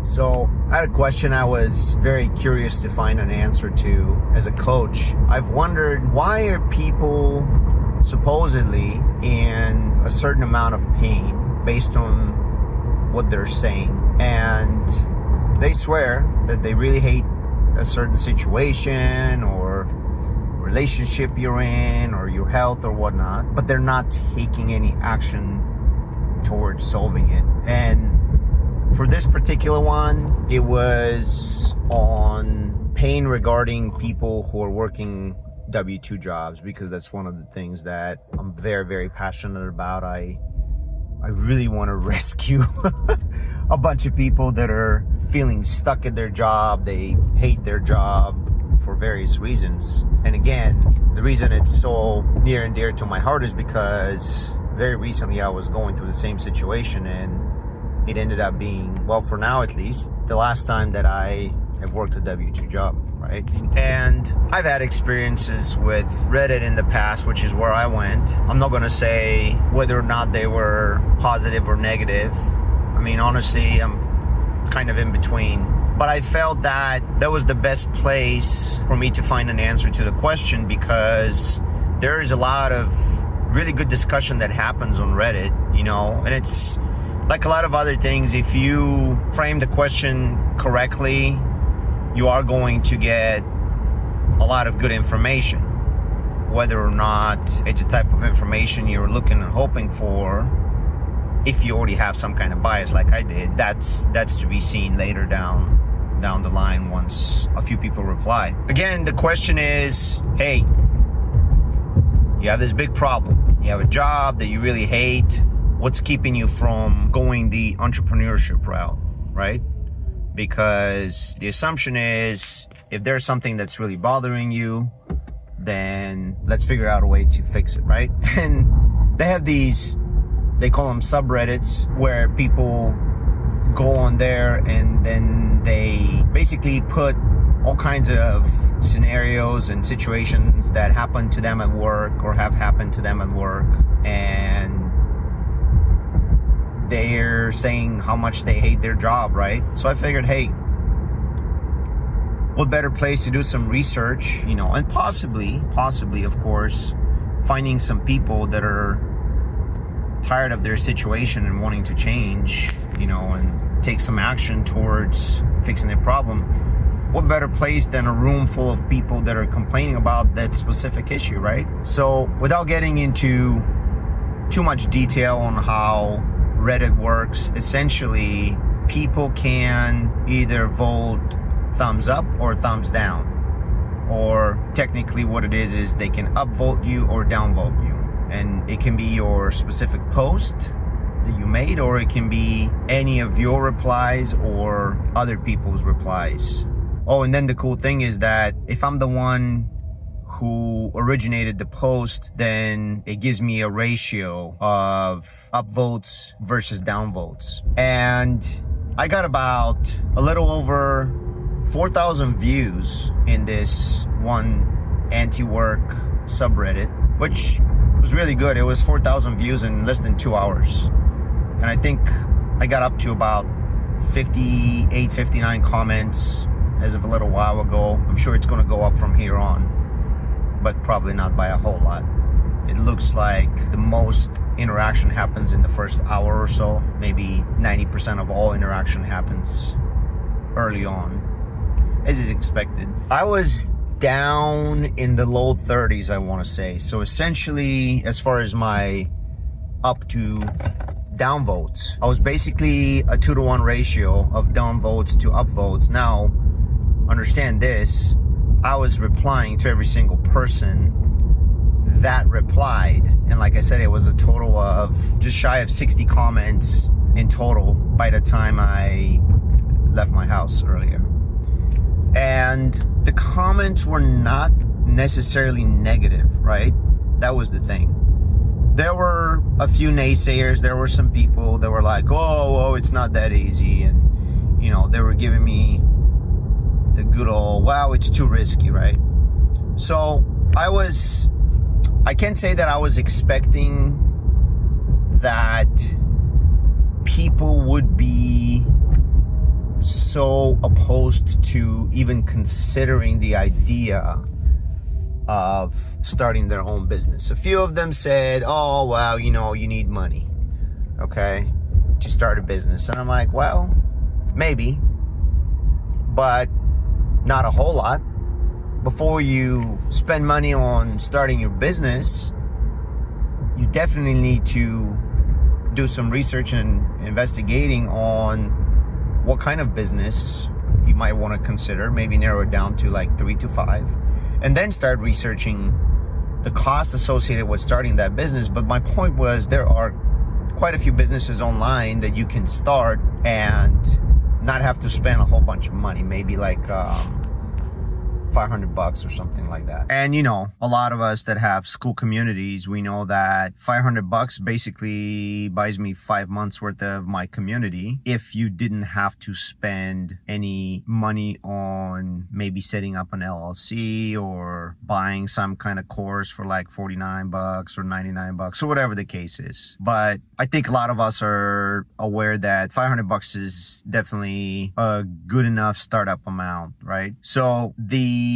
So I had a question I was very curious to find an answer to as a coach. I've wondered, why are people supposedly in a certain amount of pain based on what they're saying? And they swear that they really hate a certain situation or relationship you're in or your health or whatnot, but they're not taking any action towards solving it. And for this particular one, it was on pain regarding people who are working W-2 jobs, because that's one of the things that I'm very, very passionate about. I really want to rescue a bunch of people that are feeling stuck at their job. They hate their job for various reasons. And again, the reason it's so near and dear to my heart is because very recently I was going through the same situation, and it ended up being, well, for now at least, the last time that I have worked a W-2 job, right? And I've had experiences with Reddit in the past, which is where I went. I'm not gonna say whether or not they were positive or negative. I mean, honestly, I'm kind of in between. But I felt that that was the best place for me to find an answer to the question, because there is a lot of really good discussion that happens on Reddit, and it's like a lot of other things. If you frame the question correctly, you are going to get a lot of good information. Whether or not it's a type of information you're looking and hoping for, if you already have some kind of bias like I did, that's to be seen later down the line once a few people reply. Again, the question is, hey, you have this big problem. You have a job that you really hate. What's keeping you from going the entrepreneurship route, right? Because the assumption is, if there's something that's really bothering you, then let's figure out a way to fix it, right? And they have these, they call them subreddits, where people go on there and then they basically put all kinds of scenarios and situations that happen to them at work or have happened to them at work, and they're saying how much they hate their job, right? So I figured, hey, what better place to do some research, and possibly, of course, finding some people that are tired of their situation and wanting to change, and take some action towards fixing their problem. What better place than a room full of people that are complaining about that specific issue, right? So without getting into too much detail on how Reddit works, essentially people can either vote thumbs up or thumbs down, or technically what it is they can upvote you or downvote you, and it can be your specific post that you made, or it can be any of your replies or other people's replies. Oh, and then the cool thing is that if I'm the one who originated the post, then it gives me a ratio of upvotes versus downvotes. And I got about a little over 4,000 views in this one anti-work subreddit, which was really good. It was 4,000 views in less than 2 hours. And I think I got up to about 58, 59 comments as of a little while ago. I'm sure it's going to go up from here on, but probably not by a whole lot. It looks like the most interaction happens in the first hour or so. Maybe 90% of all interaction happens early on, as is expected. I was down in the low 30s, I want to say. So essentially, as far as my up to downvotes, I was basically a 2-to-1 ratio of downvotes to upvotes. Now, understand this, I was replying to every single person that replied, and like I said, it was a total of just shy of 60 comments in total by the time I left my house earlier. And the comments were not necessarily negative, right? That was the thing. There were a few naysayers. There were some people that were like, oh, it's not that easy, and they were giving me the good old, wow, it's too risky, right? So I can't say that I was expecting that people would be so opposed to even considering the idea of starting their own business. A few of them said, oh, well, you need money, okay, to start a business. And I'm like, well, maybe, but not a whole lot. Before you spend money on starting your business, you definitely need to do some research and investigating on what kind of business you might want to consider. Maybe narrow it down to like 3 to 5, and then start researching the cost associated with starting that business. But my point was, there are quite a few businesses online that you can start and not have to spend a whole bunch of money, maybe like $500 or something like that. And a lot of us that have school communities, we know that $500 basically buys me 5 months worth of my community if you didn't have to spend any money on maybe setting up an LLC or buying some kind of course for like $49 or $99 or whatever the case is. But I think a lot of us are aware that $500 is definitely a good enough startup amount, right? So the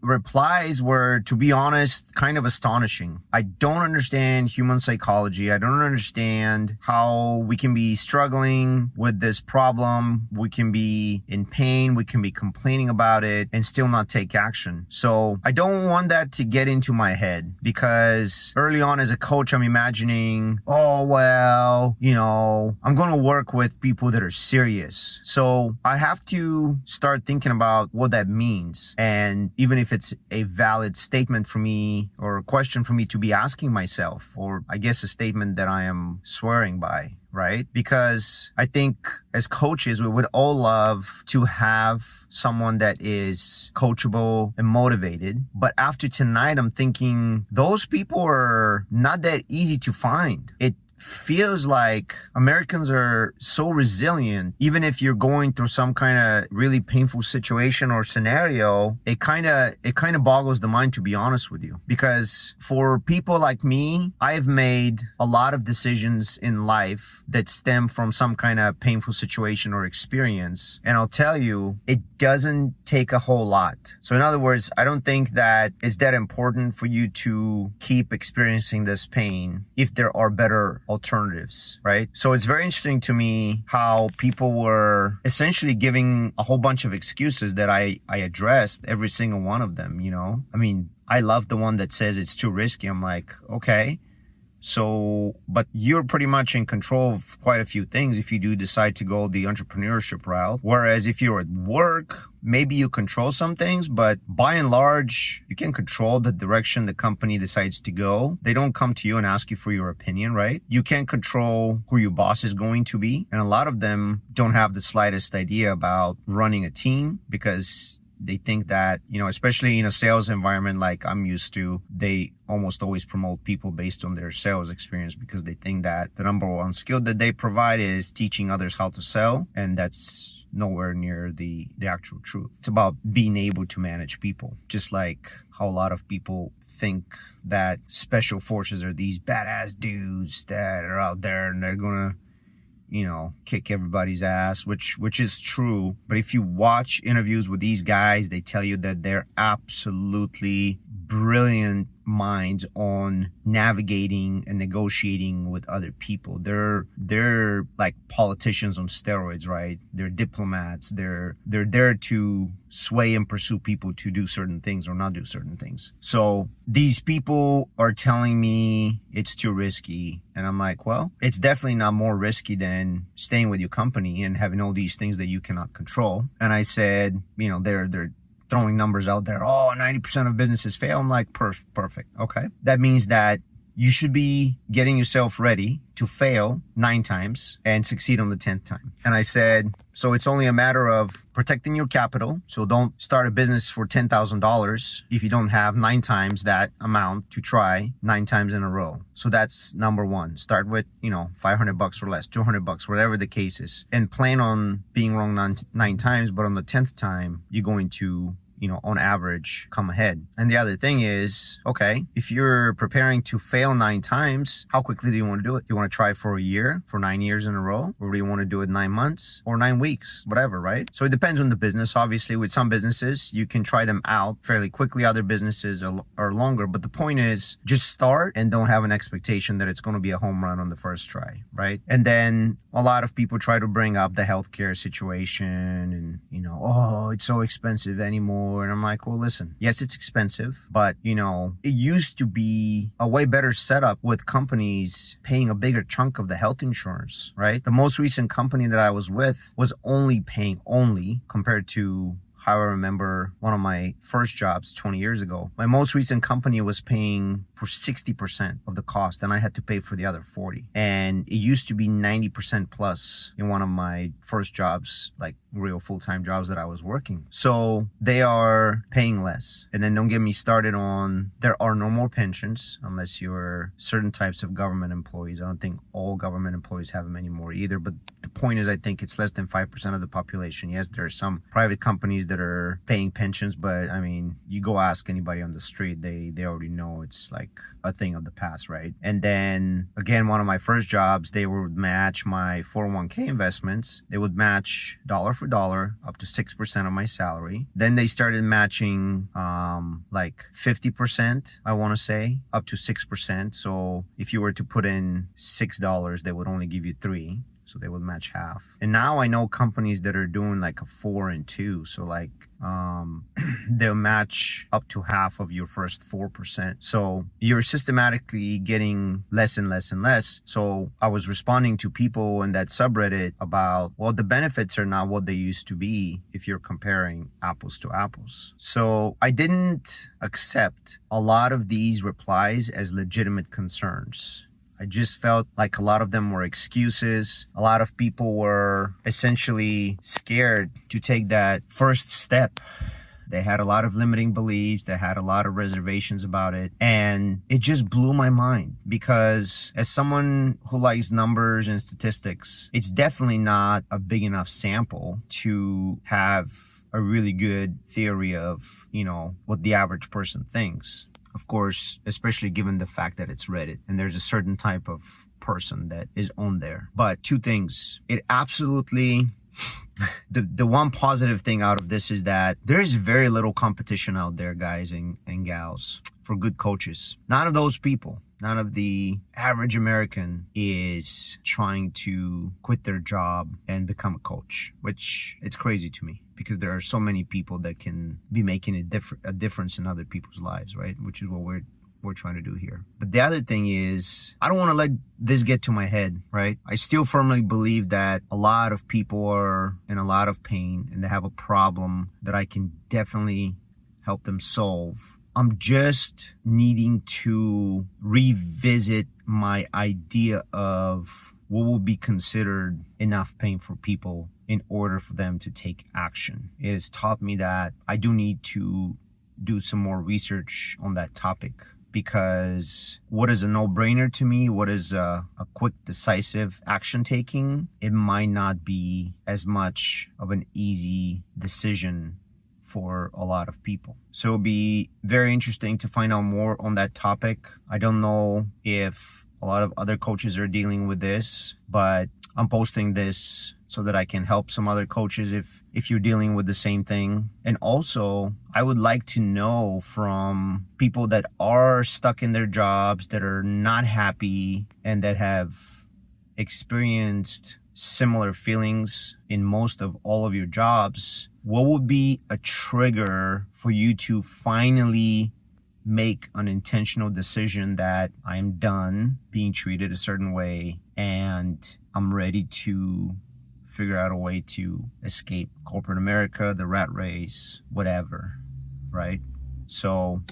replies were, to be honest, kind of astonishing. I don't understand human psychology. I don't understand how we can be struggling with this problem. We can be in pain. We can be complaining about it and still not take action. So I don't want that to get into my head, because early on as a coach, I'm imagining, oh, well, I'm going to work with people that are serious. So I have to start thinking about what that means. And even if it's a valid statement for me or a question for me to be asking myself, or I guess a statement that I am swearing by, right? Because I think as coaches, we would all love to have someone that is coachable and motivated. But after tonight, I'm thinking those people are not that easy to find. It feels like Americans are so resilient. Even if you're going through some kind of really painful situation or scenario, it kind of boggles the mind, to be honest with you. Because for people like me, I've made a lot of decisions in life that stem from some kind of painful situation or experience. And I'll tell you, it doesn't take a whole lot. So in other words, I don't think that it's that important for you to keep experiencing this pain if there are better alternatives, right? So it's very interesting to me how people were essentially giving a whole bunch of excuses that I addressed every single one of them, I mean, I love the one that says it's too risky. I'm like, okay, so, but you're pretty much in control of quite a few things if you do decide to go the entrepreneurship route. Whereas if you're at work, maybe you control some things, but by and large, you can control the direction the company decides to go. They don't come to you and ask you for your opinion, right? You can't control who your boss is going to be. And a lot of them don't have the slightest idea about running a team, because they think that, especially in a sales environment like I'm used to, they almost always promote people based on their sales experience, because they think that the number one skill that they provide is teaching others how to sell. And that's nowhere near the actual truth. It's about being able to manage people, just like how a lot of people think that special forces are these badass dudes that are out there and they're gonna kick everybody's ass, which is true. But if you watch interviews with these guys, they tell you that they're absolutely brilliant minds on navigating and negotiating with other people. They're like politicians on steroids, right? They're diplomats. They're there to sway and pursue people to do certain things or not do certain things. So these people are telling me it's too risky. And I'm like, well, it's definitely not more risky than staying with your company and having all these things that you cannot control. And I said, they're throwing numbers out there. Oh, 90% of businesses fail. I'm like, perfect. Okay. That means that you should be getting yourself ready to fail 9 times and succeed on the 10th time. And I said, so it's only a matter of protecting your capital. So don't start a business for $10,000 if you don't have 9 times that amount to try 9 times in a row. So that's number one. Start with, $500 or less, $200, whatever the case is, and plan on being wrong 9 times. But on the 10th time, you're going to on average come ahead. And the other thing is, okay, if you're preparing to fail 9 times, how quickly do you want to do it? You want to try for a year, for 9 years in a row? Or do you want to do it 9 months or 9 weeks, whatever, right? So it depends on the business. Obviously, with some businesses, you can try them out fairly quickly. Other businesses are longer. But the point is, just start and don't have an expectation that it's going to be a home run on the first try, right? And then a lot of people try to bring up the healthcare situation and, oh, it's so expensive anymore. And I'm like, well, listen, yes, it's expensive, but, it used to be a way better setup with companies paying a bigger chunk of the health insurance, right? The most recent company that I was with was only paying compared to how I remember one of my first jobs 20 years ago. My most recent company was paying for 60% of the cost, and I had to pay for the other 40. And it used to be 90% plus in one of my first jobs, like real full-time jobs that I was working. So they are paying less. And then don't get me started on, there are no more pensions unless you're certain types of government employees. I don't think all government employees have them anymore either. But the point is, I think it's less than 5% of the population. Yes, there are some private companies that are paying pensions, but I mean, you go ask anybody on the street, they already know it's like a thing of the past, right? And then again, one of my first jobs, they would match my 401k investments. They would match dollar for dollar up to 6% of my salary. Then they started matching like 50%, I want to say, up to 6%. So if you were to put in $6, they would only give you 3. So they would match half. And now I know companies that are doing like a 4 and 2. So like they'll match up to half of your first 4%. So you're systematically getting less and less and less. So I was responding to people in that subreddit about, well, the benefits are not what they used to be if you're comparing apples to apples. So I didn't accept a lot of these replies as legitimate concerns. I just felt like a lot of them were excuses. A lot of people were essentially scared to take that first step. They had a lot of limiting beliefs. They had a lot of reservations about it. And it just blew my mind because as someone who likes numbers and statistics, it's definitely not a big enough sample to have a really good theory of, what the average person thinks. Of course, especially given the fact that it's Reddit and there's a certain type of person that is on there. But 2 things. It absolutely, the one positive thing out of this is that there is very little competition out there, guys and gals, for good coaches. None of those people, none of the average American is trying to quit their job and become a coach, which it's crazy to me because there are so many people that can be making a difference in other people's lives, right? Which is what we're trying to do here. But the other thing is, I don't want to let this get to my head, right? I still firmly believe that a lot of people are in a lot of pain and they have a problem that I can definitely help them solve. I'm just needing to revisit my idea of what will be considered enough pain for people in order for them to take action. It has taught me that I do need to do some more research on that topic, because what is a no-brainer to me, what is a quick, decisive action taking, it might not be as much of an easy decision for a lot of people. So it'll be very interesting to find out more on that topic. I don't know if a lot of other coaches are dealing with this, but I'm posting this so that I can help some other coaches if you're dealing with the same thing. And also, I would like to know from people that are stuck in their jobs, that are not happy, and that have experienced similar feelings in most of all of your jobs. What would be a trigger for you to finally make an intentional decision that I'm done being treated a certain way and I'm ready to figure out a way to escape corporate America, the rat race, whatever, right? So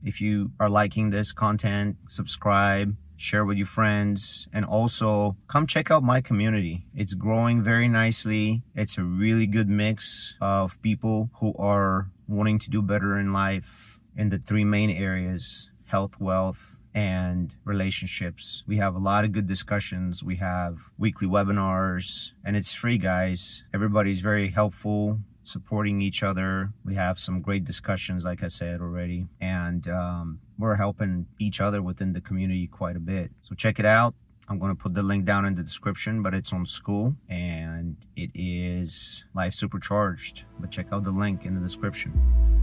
if you are liking this content, subscribe, share with your friends, and also come check out my community. It's growing very nicely. It's a really good mix of people who are wanting to do better in life in the 3 main areas: health, wealth, and relationships. We have a lot of good discussions. We have weekly webinars, and it's free, guys. Everybody's very helpful, supporting each other. We have some great discussions, like I said already, and we're helping each other within the community quite a bit. So check it out. I'm going to put the link down in the description, but it's on school and it is Life Supercharged. But check out the link in the description.